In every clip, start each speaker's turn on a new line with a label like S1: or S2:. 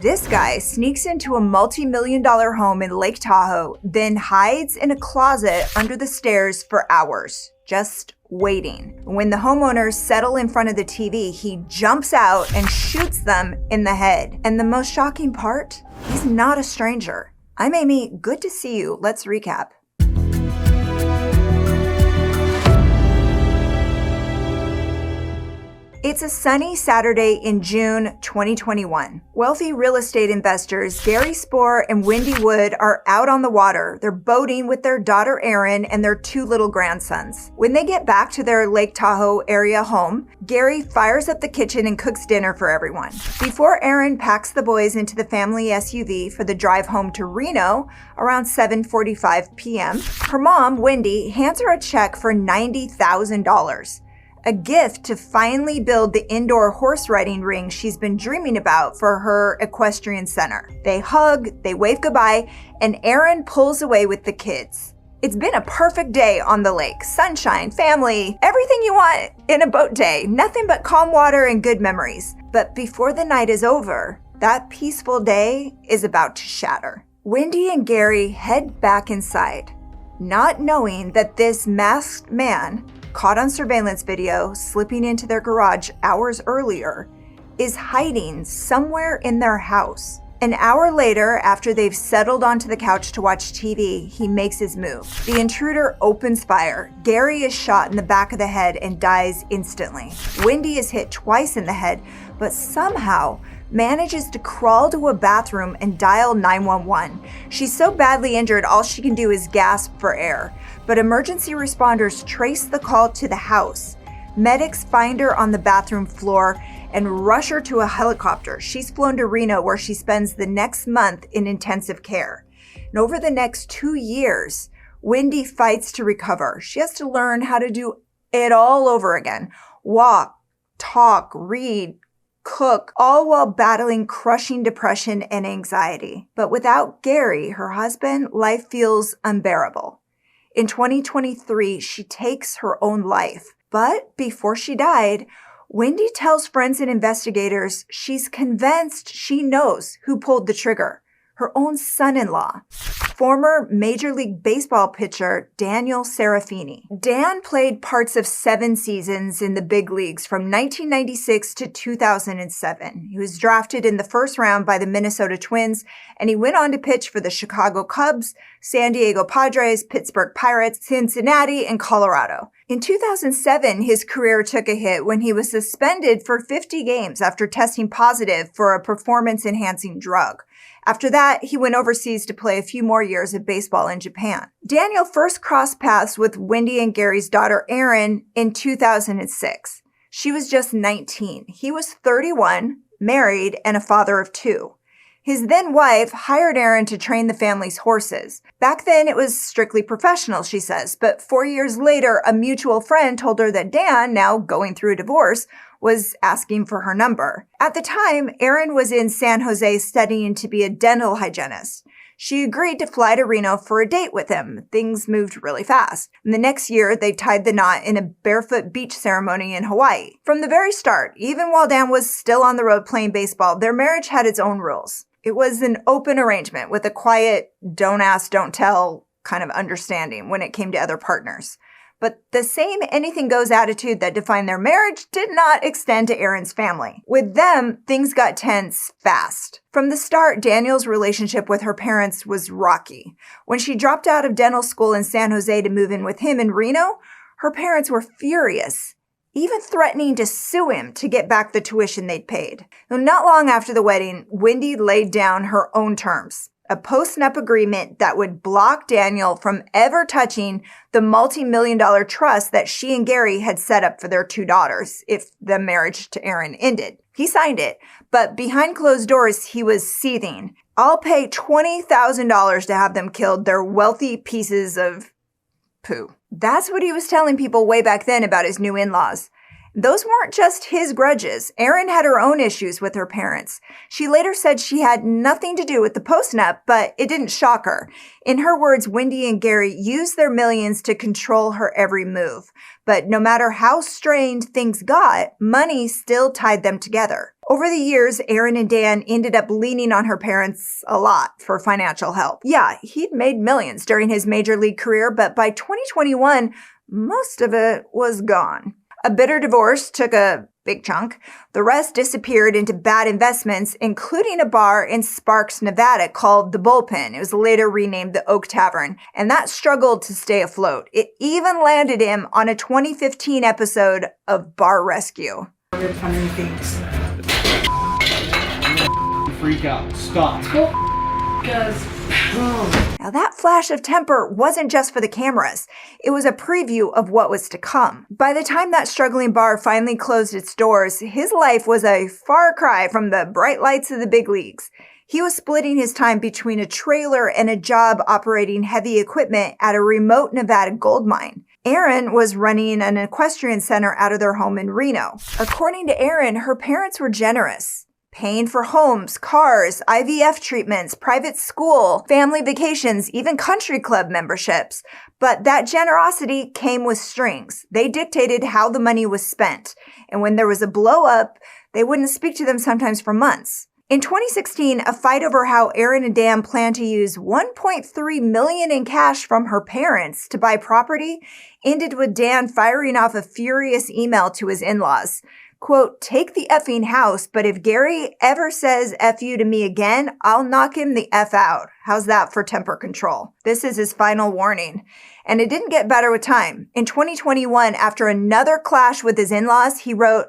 S1: This guy sneaks into a multi-million-dollar home in Lake Tahoe, then hides in a closet under the stairs for hours, just waiting. When the homeowners settle in front of the TV, he jumps out and shoots them in the head. And the most shocking part, he's not a stranger. I'm Amy, good to see you. Let's recap. It's a sunny Saturday in June 2021. Wealthy real estate investors Gary Spohr and Wendy Wood are out on the water. They're boating with their daughter Erin and their two little grandsons. When they get back to their Lake Tahoe area home, Gary fires up the kitchen and cooks dinner for everyone. Before Erin packs the boys into the family SUV for the drive home to Reno around 7:45 p.m., her mom, Wendy, hands her a check for $90,000. A gift to finally build the indoor horse riding ring she's been dreaming about for her equestrian center. They hug, they wave goodbye, and Erin pulls away with the kids. It's been a perfect day on the lake. Sunshine, family, everything you want in a boat day. Nothing but calm water and good memories. But before the night is over, that peaceful day is about to shatter. Wendy and Gary head back inside, not knowing that this masked man, caught on surveillance video slipping into their garage hours earlier, is hiding somewhere in their house. An hour later, after they've settled onto the couch to watch TV, he makes his move. The intruder opens fire. Gary is shot in the back of the head and dies instantly. Wendy is hit twice in the head, but somehow manages to crawl to a bathroom and dial 911. She's so badly injured, all she can do is gasp for air. But emergency responders trace the call to the house. Medics find her on the bathroom floor and rush her to a helicopter. She's flown to Reno, where she spends the next month in intensive care. And over the next 2 years, Wendy fights to recover. She has to learn how to do it all over again. Walk, talk, read, cook, all while battling crushing depression and anxiety. But without Gary, her husband, life feels unbearable. In 2023, she takes her own life. But before she died, Wendy tells friends and investigators she's convinced she knows who pulled the trigger. Her own son-in-law, former Major League Baseball pitcher Daniel Serafini. Dan played parts of 7 seasons in the big leagues from 1996 to 2007. He was drafted in the first round by the Minnesota Twins, and he went on to pitch for the Chicago Cubs, San Diego Padres, Pittsburgh Pirates, Cincinnati, and Colorado. In 2007, his career took a hit when he was suspended for 50 games after testing positive for a performance-enhancing drug. After that, he went overseas to play a few more years of baseball in Japan. Daniel first crossed paths with Wendy and Gary's daughter Erin in 2006. She was just 19. He was 31, married, and a father of 2. His then wife hired Erin to train the family's horses. Back then, it was strictly professional, she says, but 4 years later, a mutual friend told her that Dan, now going through a divorce, was asking for her number. At the time, Erin was in San Jose studying to be a dental hygienist. She agreed to fly to Reno for a date with him. Things moved really fast. And the next year, they tied the knot in a barefoot beach ceremony in Hawaii. From the very start, even while Dan was still on the road playing baseball, their marriage had its own rules. It was an open arrangement with a quiet, don't ask, don't tell kind of understanding when it came to other partners. But the same anything-goes attitude that defined their marriage did not extend to Erin's family. With them, things got tense fast. From the start, Daniel's relationship with her parents was rocky. When she dropped out of dental school in San Jose to move in with him in Reno, her parents were furious, even threatening to sue him to get back the tuition they'd paid. Not long after the wedding, Wendy laid down her own terms. A post-nup agreement that would block Daniel from ever touching the multi-million-dollar trust that she and Gary had set up for their 2 daughters if the marriage to Erin ended. He signed it, but behind closed doors, he was seething. I'll pay $20,000 to have them killed. They're wealthy pieces of poo. That's what he was telling people way back then about his new in-laws. Those weren't just his grudges. Erin had her own issues with her parents. She later said she had nothing to do with the post-nup, but it didn't shock her. In her words, Wendy and Gary used their millions to control her every move. But no matter how strained things got, money still tied them together. Over the years, Erin and Dan ended up leaning on her parents a lot for financial help. Yeah, he'd made millions during his major league career, but by 2021, most of it was gone. A bitter divorce took a big chunk. The rest disappeared into bad investments, including a bar in Sparks, Nevada called The Bullpen. It was later renamed the Oak Tavern, and that struggled to stay afloat. It even landed him on a 2015 episode of Bar Rescue.
S2: Funny things.
S3: Freak out. Stop.
S2: Because
S1: Now that flash of temper wasn't just for the cameras. It was a preview of what was to come. By the time that struggling bar finally closed its doors, his life was a far cry from the bright lights of the big leagues. He was splitting his time between a trailer and a job operating heavy equipment at a remote Nevada gold mine. Erin was running an equestrian center out of their home in Reno. According to Erin, her parents were generous, paying for homes, cars, IVF treatments, private school, family vacations, even country club memberships. But that generosity came with strings. They dictated how the money was spent. And when there was a blow up, they wouldn't speak to them sometimes for months. In 2016, a fight over how Erin and Dan planned to use $1.3 million in cash from her parents to buy property ended with Dan firing off a furious email to his in-laws. Quote, "Take the effing house, but if Gary ever says F you to me again, I'll knock him the F out." How's that for temper control? This is his final warning. And it didn't get better with time. In 2021, after another clash with his in-laws, he wrote,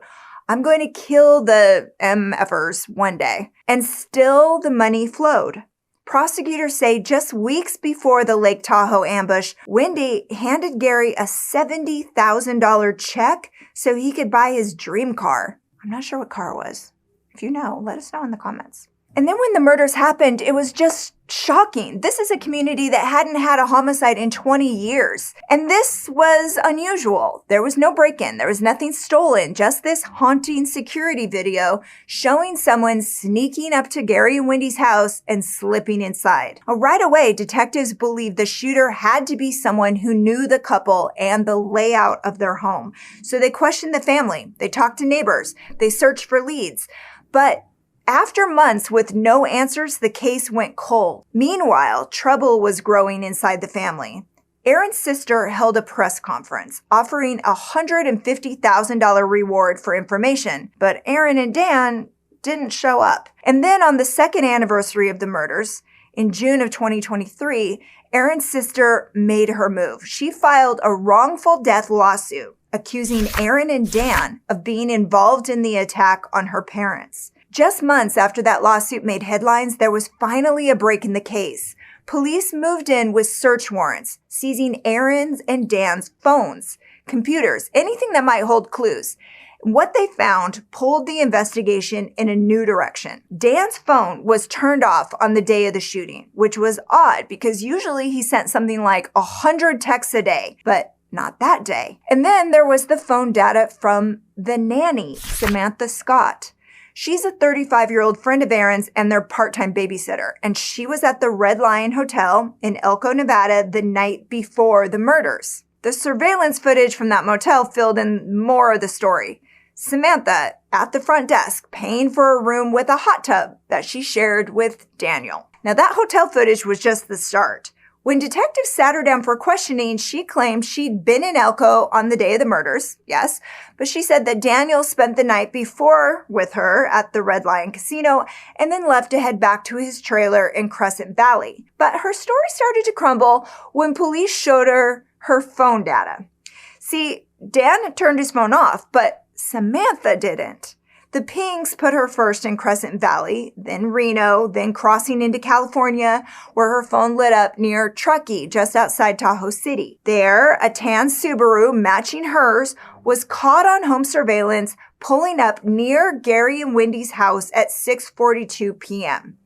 S1: "I'm going to kill the MFers one day." And still the money flowed. Prosecutors say just weeks before the Lake Tahoe ambush, Wendy handed Gary a $70,000 check so he could buy his dream car. I'm not sure what car it was. If you know, let us know in the comments. And then when the murders happened, it was just shocking. This is a community that hadn't had a homicide in 20 years. And this was unusual. There was no break-in. There was nothing stolen. Just this haunting security video showing someone sneaking up to Gary and Wendy's house and slipping inside. Right away, detectives believed the shooter had to be someone who knew the couple and the layout of their home. So they questioned the family. They talked to neighbors. They searched for leads. But after months with no answers, the case went cold. Meanwhile, trouble was growing inside the family. Erin's sister held a press conference, offering a $150,000 reward for information, but Erin and Dan didn't show up. And then on the second anniversary of the murders, in June of 2023, Erin's sister made her move. She filed a wrongful death lawsuit accusing Erin and Dan of being involved in the attack on her parents. Just months after that lawsuit made headlines, there was finally a break in the case. Police moved in with search warrants, seizing Erin's and Dan's phones, computers, anything that might hold clues. What they found pulled the investigation in a new direction. Dan's phone was turned off on the day of the shooting, which was odd because usually he sent something like 100 texts a day, but not that day. And then there was the phone data from the nanny, Samantha Scott. She's a 35-year-old friend of Erin's and their part-time babysitter, and she was at the Red Lion Hotel in Elko, Nevada the night before the murders. The surveillance footage from that motel filled in more of the story. Samantha at the front desk paying for a room with a hot tub that she shared with Daniel. Now that hotel footage was just the start. When detectives sat her down for questioning, she claimed she'd been in Elko on the day of the murders, yes, but she said that Daniel spent the night before with her at the Red Lion Casino and then left to head back to his trailer in Crescent Valley. But her story started to crumble when police showed her her phone data. See, Dan turned his phone off, but Samantha didn't. The pings put her first in Crescent Valley, then Reno, then crossing into California, where her phone lit up near Truckee, just outside Tahoe City. There, a tan Subaru matching hers was caught on home surveillance pulling up near Gary and Wendy's house at 6:42 p.m.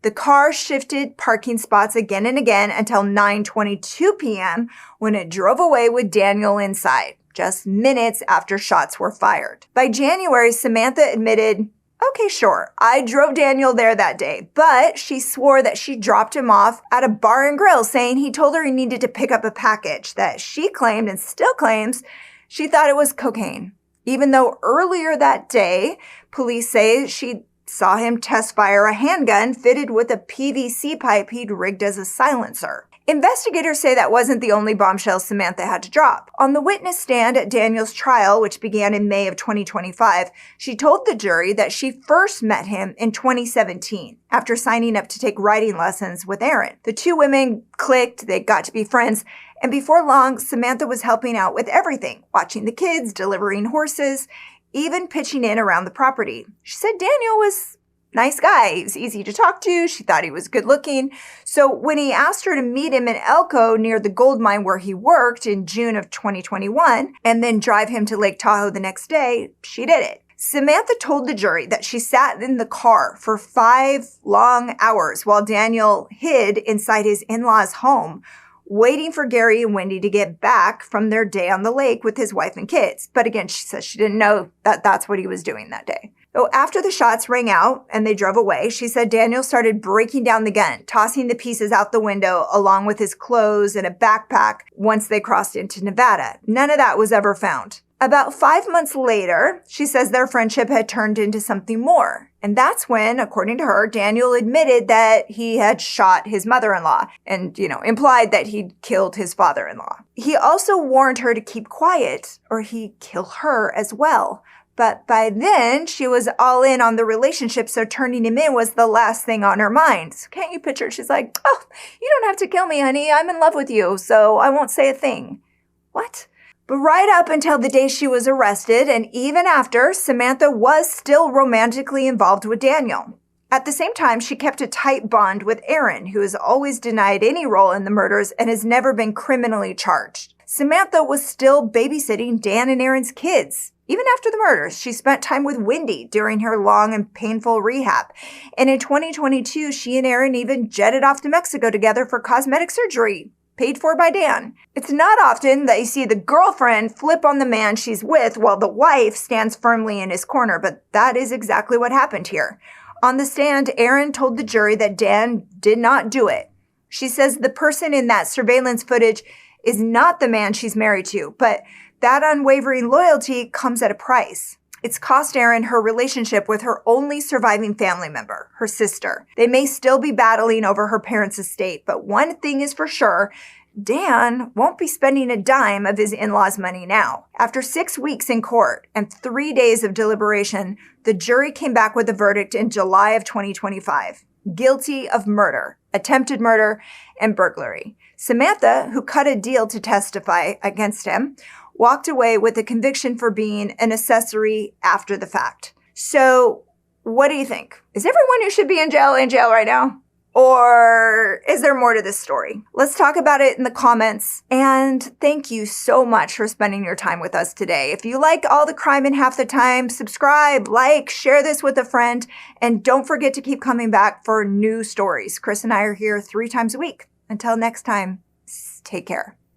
S1: The car shifted parking spots again and again until 9:22 p.m. when it drove away with Daniel inside. just minutes after shots were fired. By January, Samantha admitted, okay, sure, I drove Daniel there that day, but she swore that she dropped him off at a bar and grill, saying he told her he needed to pick up a package that she claimed and still claims she thought it was cocaine. Even though earlier that day, police say she saw him test fire a handgun fitted with a PVC pipe he'd rigged as a silencer. Investigators say that wasn't the only bombshell Samantha had to drop. On the witness stand at Daniel's trial, which began in May of 2025, she told the jury that she first met him in 2017 after signing up to take writing lessons with Aaron. The two women clicked, they got to be friends, and before long, Samantha was helping out with everything, watching the kids, delivering horses, even pitching in around the property. She said Daniel was nice guy. He was easy to talk to. She thought he was good looking. So when he asked her to meet him in Elko near the gold mine where he worked in June of 2021 and then drive him to Lake Tahoe the next day, she did it. Samantha told the jury that she sat in the car for 5 long hours while Daniel hid inside his in-laws' home, waiting for Gary and Wendy to get back from their day on the lake with his wife and kids. But again, she says she didn't know that that's what he was doing that day. So after the shots rang out and they drove away, she said Daniel started breaking down the gun, tossing the pieces out the window along with his clothes and a backpack once they crossed into Nevada. None of that was ever found. About 5 months later, she says their friendship had turned into something more. And that's when, according to her, Daniel admitted that he had shot his mother-in-law and, implied that he'd killed his father-in-law. He also warned her to keep quiet or he'd kill her as well. But by then, she was all in on the relationship, so turning him in was the last thing on her mind. So can't you picture? She's like, oh, you don't have to kill me, honey. I'm in love with you, so I won't say a thing. What? But right up until the day she was arrested, and even after, Samantha was still romantically involved with Daniel. At the same time, she kept a tight bond with Aaron, who has always denied any role in the murders and has never been criminally charged. Samantha was still babysitting Dan and Aaron's kids. Even after the murders, she spent time with Wendy during her long and painful rehab. And in 2022, she and Aaron even jetted off to Mexico together for cosmetic surgery, paid for by Dan. It's not often that you see the girlfriend flip on the man she's with while the wife stands firmly in his corner, but that is exactly what happened here. On the stand, Aaron told the jury that Dan did not do it. She says the person in that surveillance footage is not the man she's married to, but that unwavering loyalty comes at a price. It's cost Aaron her relationship with her only surviving family member, her sister. They may still be battling over her parents' estate, but one thing is for sure, Dan won't be spending a dime of his in-laws' money now. After 6 weeks in court and 3 days of deliberation, the jury came back with a verdict in July of 2025. Guilty of murder, attempted murder, and burglary. Samantha, who cut a deal to testify against him, walked away with a conviction for being an accessory after the fact. So, what do you think? Is everyone who should be in jail right now? Or is there more to this story? Let's talk about it in the comments. And thank you so much for spending your time with us today. If you like All the Crime in Half the Time, subscribe, like, share this with a friend, and don't forget to keep coming back for new stories. Chris and I are here 3 times a week. Until next time, take care.